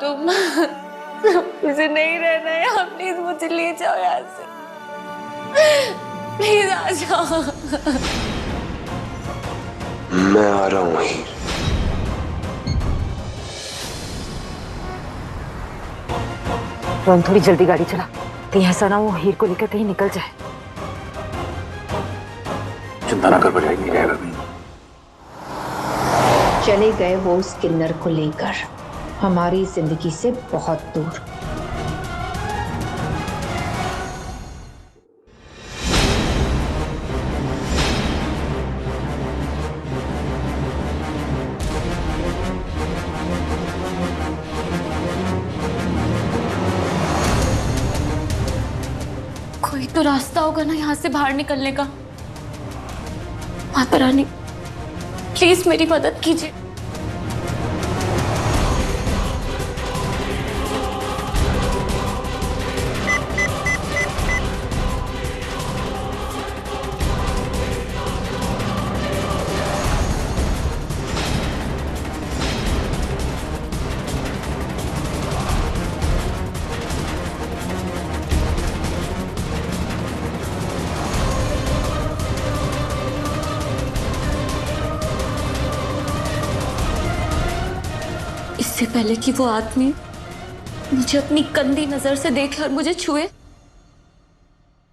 तुम। मुझे नहीं रहना है यहाँ, प्लीज मुझे ले जाओ यहाँ से, प्लीज आ जाओ। मैं आ रहा हूँ हीर। रोहन थोड़ी जल्दी गाड़ी चला, कहीं ऐसा ना हो हीर को लेकर कहीं निकल जाए। चिंता ना कर भरजाई, नहीं रहेगा कहीं। चले गए वो उस किन्नर को लेकर हमारी जिंदगी से बहुत दूर। कोई तो रास्ता होगा ना यहाँ से बाहर निकलने का। माता रानी प्लीज मेरी मदद कीजिए। इससे पहले कि वो आदमी मुझे अपनी गंदी नजर से देखे और मुझे छुए,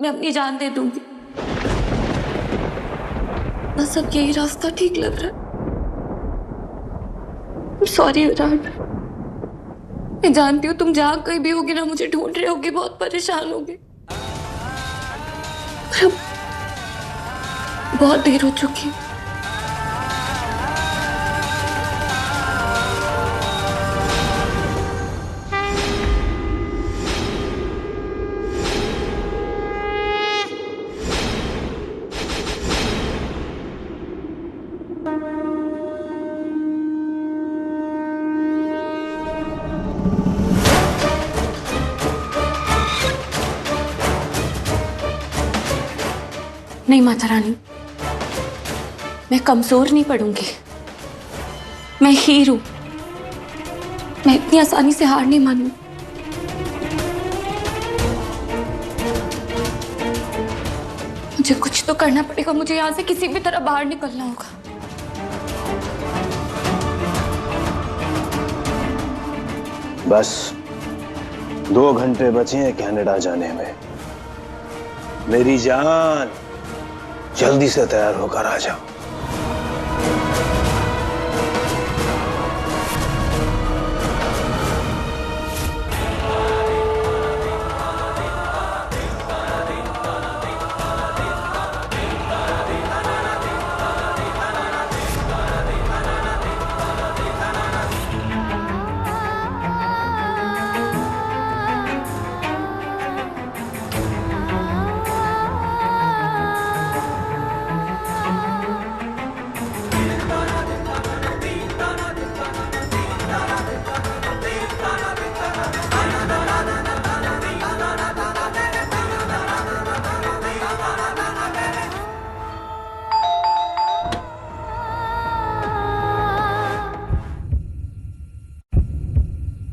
मैं अपनी जान दे दूंगी। बस अब यही रास्ता ठीक लग रहा है। सॉरी विराट, मैं जानती हूँ तुम जहां कहीं भी होगी ना मुझे ढूंढ रहे होगे, बहुत परेशान होगे। पर अब बहुत देर हो चुकी है। नहीं माता रानी, मैं कमजोर नहीं पड़ूंगी। मैं हीर हूं, मैं इतनी आसानी से हार नहीं मानूं। मुझे कुछ तो करना पड़ेगा, मुझे यहां से किसी भी तरह बाहर निकलना होगा। बस 2 घंटे बचे हैं कनाडा जाने में। मेरी जान जल्दी से तैयार होकर आ जाओ।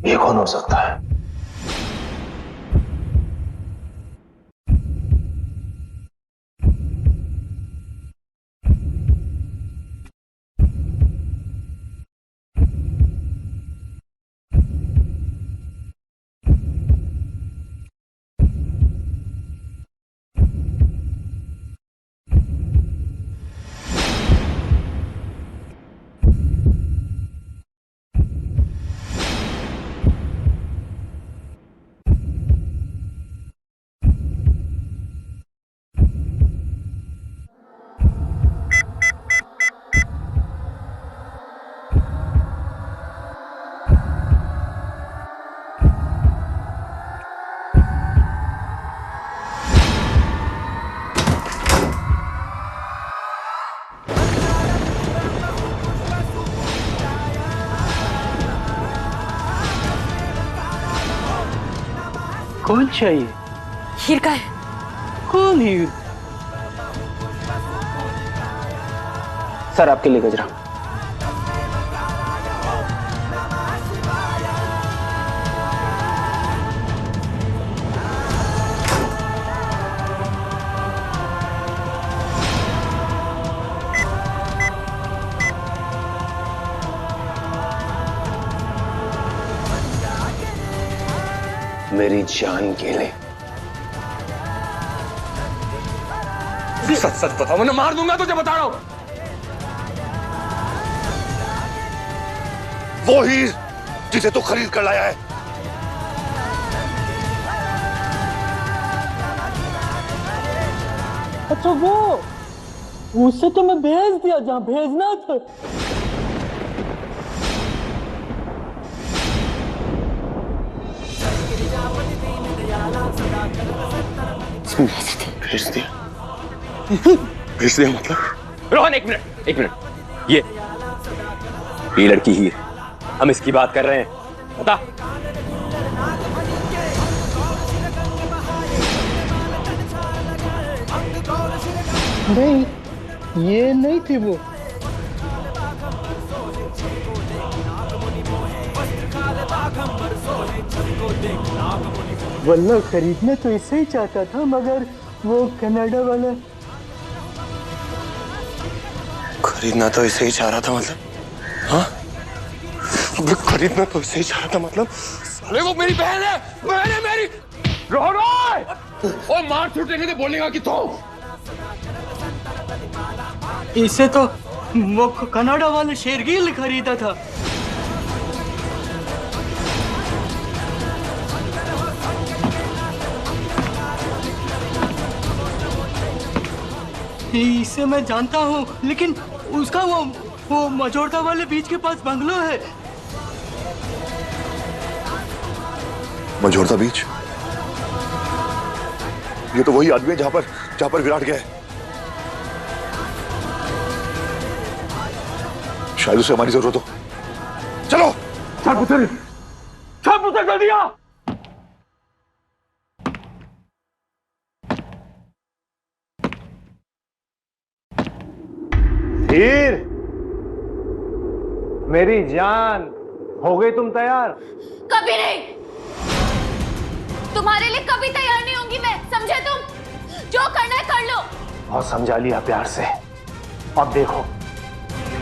ये कौन हो सकता है? कौन चाहिए? हीर का है। कौन हीर? सर आपके लिए गजरा। मेरी जान के लिए। सच सच बताओ, मैं मार दूंगा तुझे, बता रहा हूं। वो हीर जिसे तू खरीद कर लाया है। अच्छा वो, उससे तो मैं भेज दिया जहां भेजना था। भेज दिया? भेज दिया मतलब? रोहन एक मिनट, ये लड़की ही है, हम इसकी बात कर रहे हैं, बता। नहीं, ये नहीं थी वो। वल्ला खरीदना तो इसे ही चाहता था, मगर वो कनाडा वाला। खरीदना तो इसे ही चाह रहा था मतलब? हाँ, खरीदना तो इसे ही चाह रहा था मतलब? साले वो मेरी बहन है मेरी। रोहन और मार छूटने के लिए बोलेगा कि तो इसे तो वो कनाडा वाले शेरगिल खरीदा था। इसे मैं जानता हूँ, लेकिन उसका वो मजोरदा वाले बीच के पास बंगलो है। मजोरदा बीच? ये तो वही आदमी है जहां पर विराट गया है। शायद उसे हमारी जरूरत हो। चलो चल पुत्र कर दिया। हीर, मेरी जान, हो गई तुम तैयार? कभी नहीं, तुम्हारे लिए कभी तैयार नहीं होंगी मैं, समझे तुम? जो करना है कर लो। और समझा लिया प्यार से, अब देखो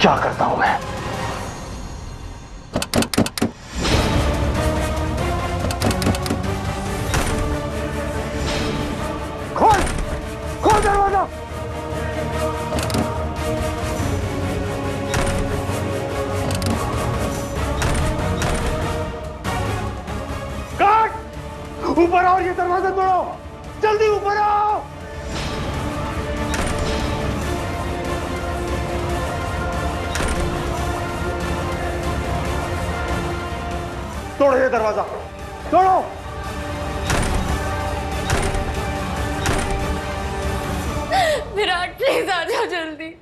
क्या करता हूं मैं। खोल दरवाजा। काट, ऊपर आओ, ये दरवाजा तोड़ो, जल्दी ऊपर आओ। तोड़ो ये दरवाजा, तोड़ो। विराट प्लीज आ जाओ जल्दी।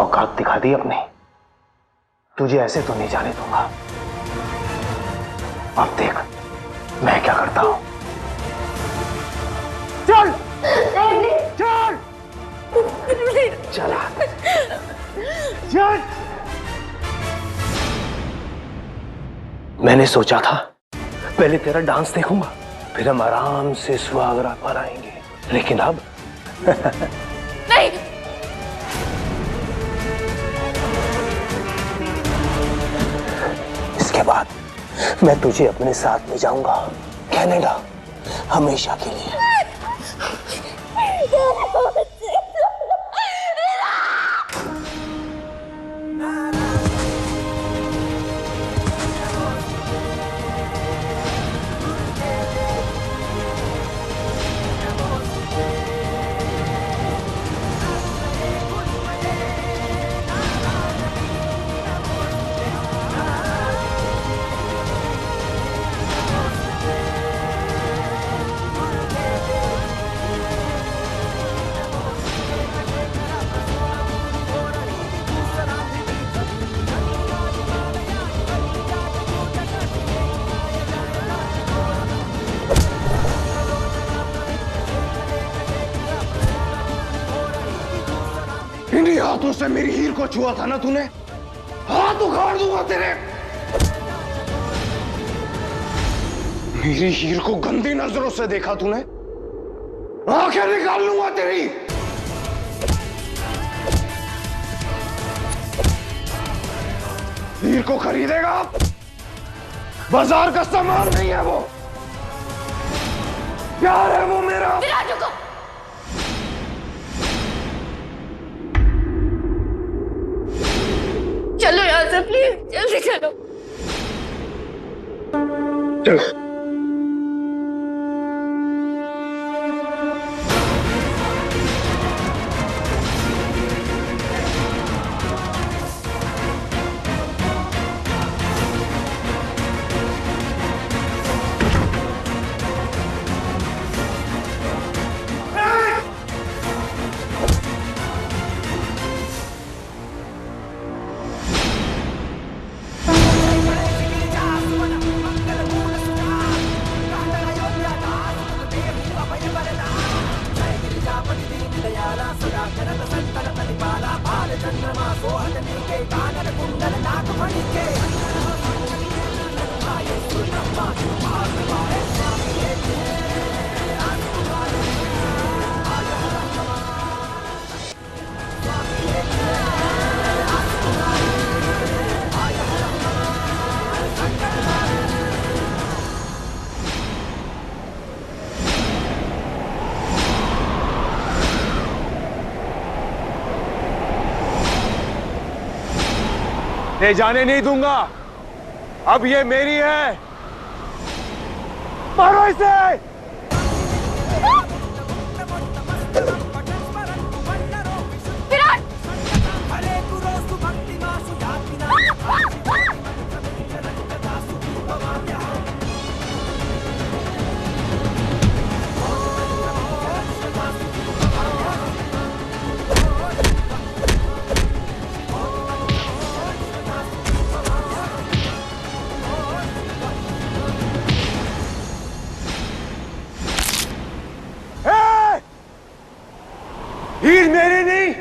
औकात दिखा दी अपनी, तुझे ऐसे तो नहीं जाने दूंगा। अब देख मैं क्या करता हूं। चल चल चला चल। मैंने सोचा था पहले तेरा डांस देखूंगा, फिर हम आराम से सुहागरात मनाएंगे, लेकिन अब नहीं, इसके बाद मैं तुझे अपने साथ ले जाऊंगा कनाडा, हमेशा के लिए। इन्हीं हाथों से मेरी हीर को छुआ था ना तूने? हाथ उखाड़ दूंगा तेरे। मेरी हीर को गंदी नजरों से देखा तूने? आंखें निकाल लूंगा तेरी। हीर को खरीदेगा? बाजार का सामान नहीं है वो, प्यार है वो मेरा। चलो यहाँ से प्लीज, जल्दी चलो। चलो। ले जाने नहीं दूंगा, अब ये मेरी है। मारो इसे। हीर मेरी नहीं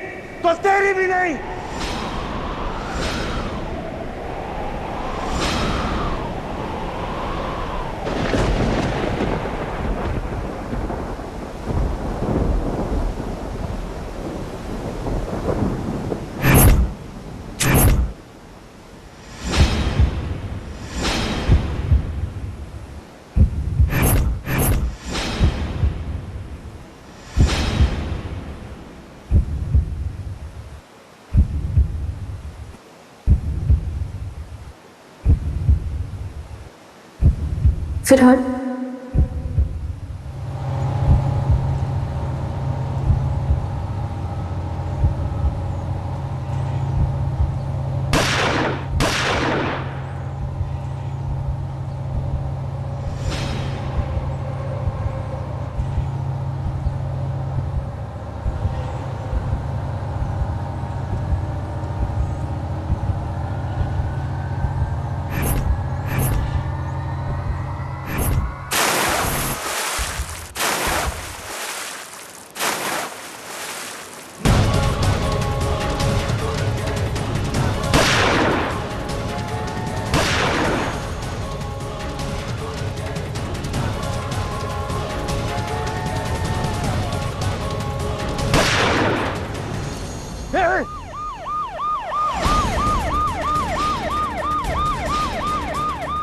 तो तेरी भी नहीं। फिरहाद,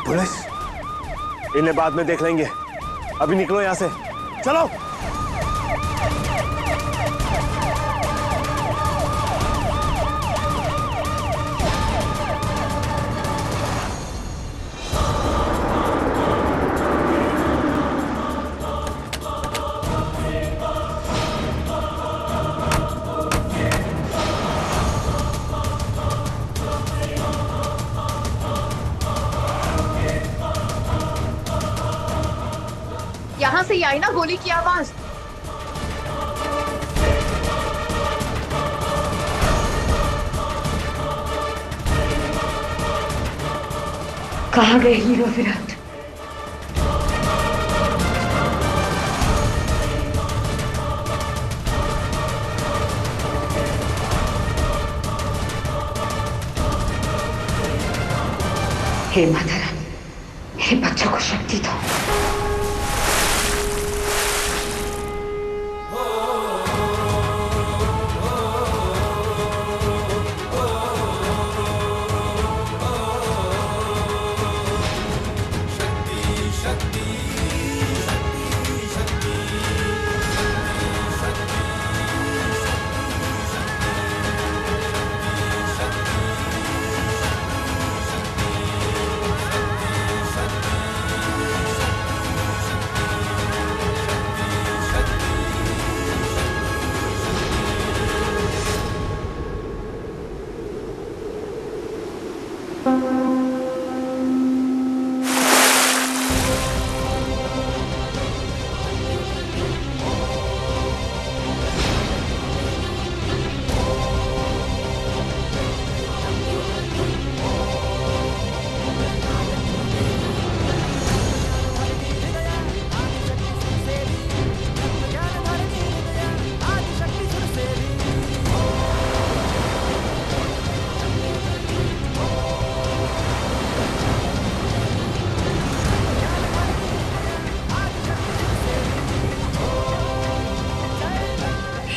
पुलिस, इन्हें बाद में देख लेंगे, अभी निकलो यहां से, चलो। यहाँ से ही आई ना गोली की आवाज। कहाँ गए हीरो विराट? हे माता रानी, हे बच्चों को शक्ति दो।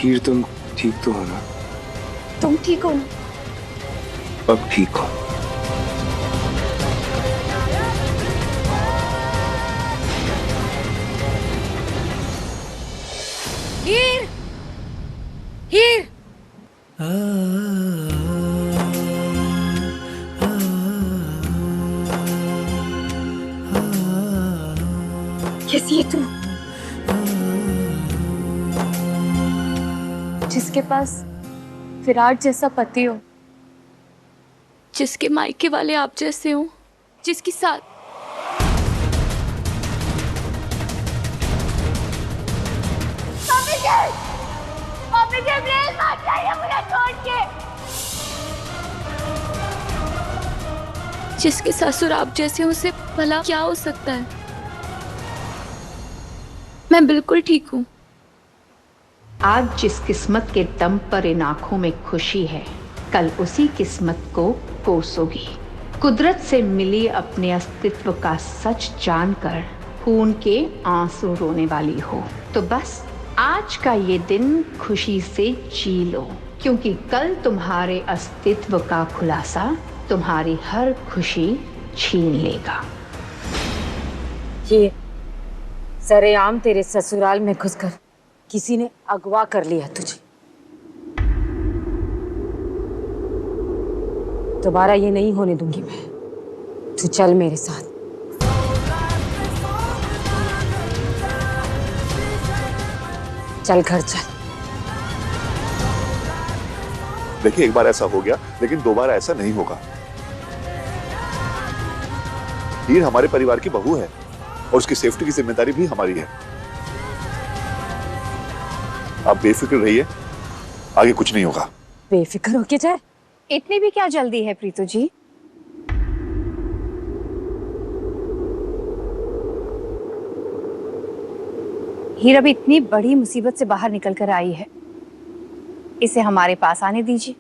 हीर, तुम ठीक तो हो ना? तुम ठीक हो? अब ठीक हो? हीर! हीर! कैसी है तू? जिसके पास विराट जैसा पति हो, जिसके मायके वाले आप जैसे हो, जिसके साथ मम्मी के प्लीज मत जाइए मुझे छोड़ के, जिसके ससुर आप जैसे हो, उसे भला क्या हो सकता है? मैं बिल्कुल ठीक हूँ। आज जिस किस्मत के दम पर इन आंखों में खुशी है, कल उसी किस्मत को कोसोगी। कुदरत से मिली अपने अस्तित्व का सच जानकर खून के आंसू रोने वाली हो, तो बस आज का ये दिन खुशी से जी लो, क्योंकि कल तुम्हारे अस्तित्व का खुलासा तुम्हारी हर खुशी छीन लेगा। ये सरेआम तेरे ससुराल में घुसकर किसी ने अगवा कर लिया तुझे। दोबारा ये नहीं होने दूंगी मैं। तू चल मेरे साथ। चल घर चल। देखिए, एक बार ऐसा हो गया, लेकिन दोबारा ऐसा नहीं होगा। हीर हमारे परिवार की बहू है और उसकी सेफ्टी की जिम्मेदारी भी हमारी है। आप बेफिक्र रहिए, आगे कुछ नहीं होगा। बेफिक्र होके जाए। इतनी भी क्या जल्दी है प्रीतु जी? हीर अभी इतनी बड़ी मुसीबत से बाहर निकल कर आई है, इसे हमारे पास आने दीजिए,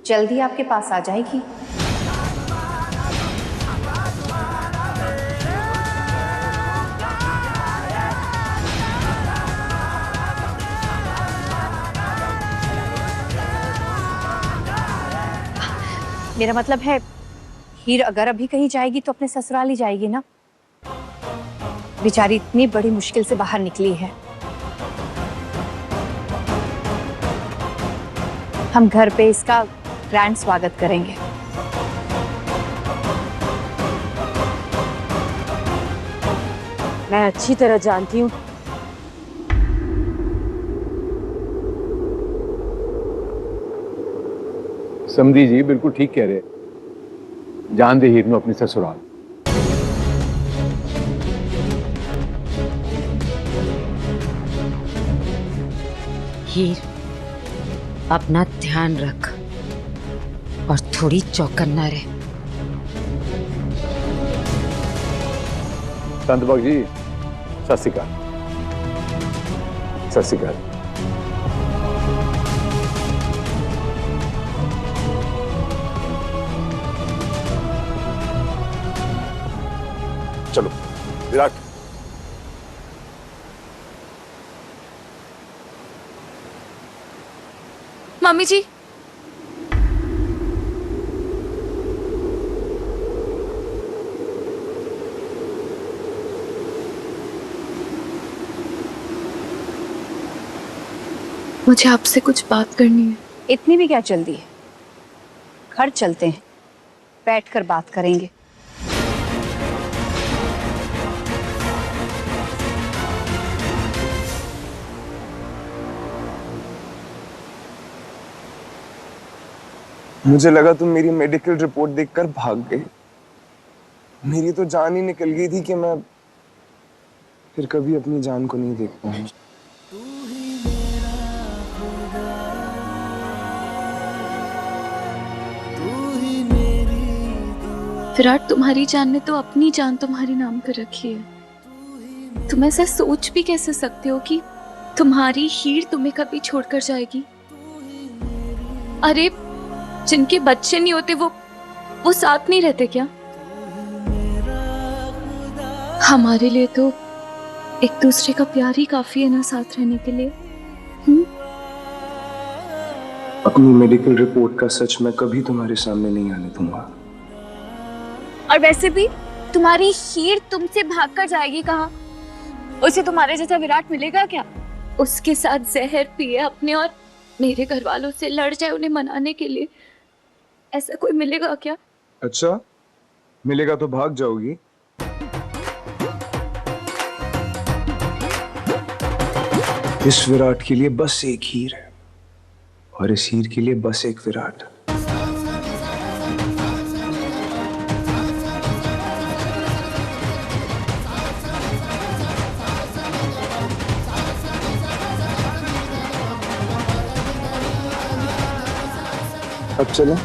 जल्दी आपके पास आ जाएगी। मेरा मतलब है, हीर अगर अभी कहीं जाएगी तो अपने ससुराल ही जाएगी ना। बेचारी इतनी बड़ी मुश्किल से बाहर निकली है। हम घर पे इसका ग्रैंड स्वागत करेंगे। मैं अच्छी तरह जानती हूँ समधी जी बिल्कुल ठीक कह रहे। जान दे हीर नु अपनी ससुराल। हीर, अपना ध्यान रख और थोड़ी चौकन्ना रहे। संत भक्त जी, सत श्री अकाल। सत श्री अकाल। चलो विराट। मम्मी जी, मुझे आपसे कुछ बात करनी है। इतनी भी क्या जल्दी है? घर चलते हैं, बैठकर बात करेंगे। मुझे लगा तुम मेरी मेडिकल रिपोर्ट देखकर भाग गई। मेरी तो जान ही निकल गई थी कि मैं फिर कभी अपनी जान को नहीं देख पाऊंगा। विराट, तुम्हारी जान ने तो अपनी जान तुम्हारे नाम कर रखी है। तुम ऐसा सोच भी कैसे सकते हो कि तुम्हारी हीर तुम्हें कभी छोड़कर जाएगी? अरे, जिनके बच्चे नहीं होते वो साथ नहीं रहते क्या? हमारे लिए तो एक दूसरे का प्यार ही काफी है ना साथ रहने के लिए। अपनी मेडिकल रिपोर्ट का सच मैं कभी तुम्हारे सामने नहीं आने दूंगा। और वैसे भी तुम्हारी हीर तुमसे भागकर जाएगी कहाँ? उसे तुम्हारे जैसा विराट मिलेगा क्या? उसके साथ जहर पिए अपने और मेरे घर वालों से लड़ जाए उन्हें मनाने के लिए, ऐसा कोई मिलेगा क्या? अच्छा, मिलेगा तो भाग जाओगी? इस विराट के लिए बस एक हीर है और इस हीर के लिए बस एक विराट। अब चलो।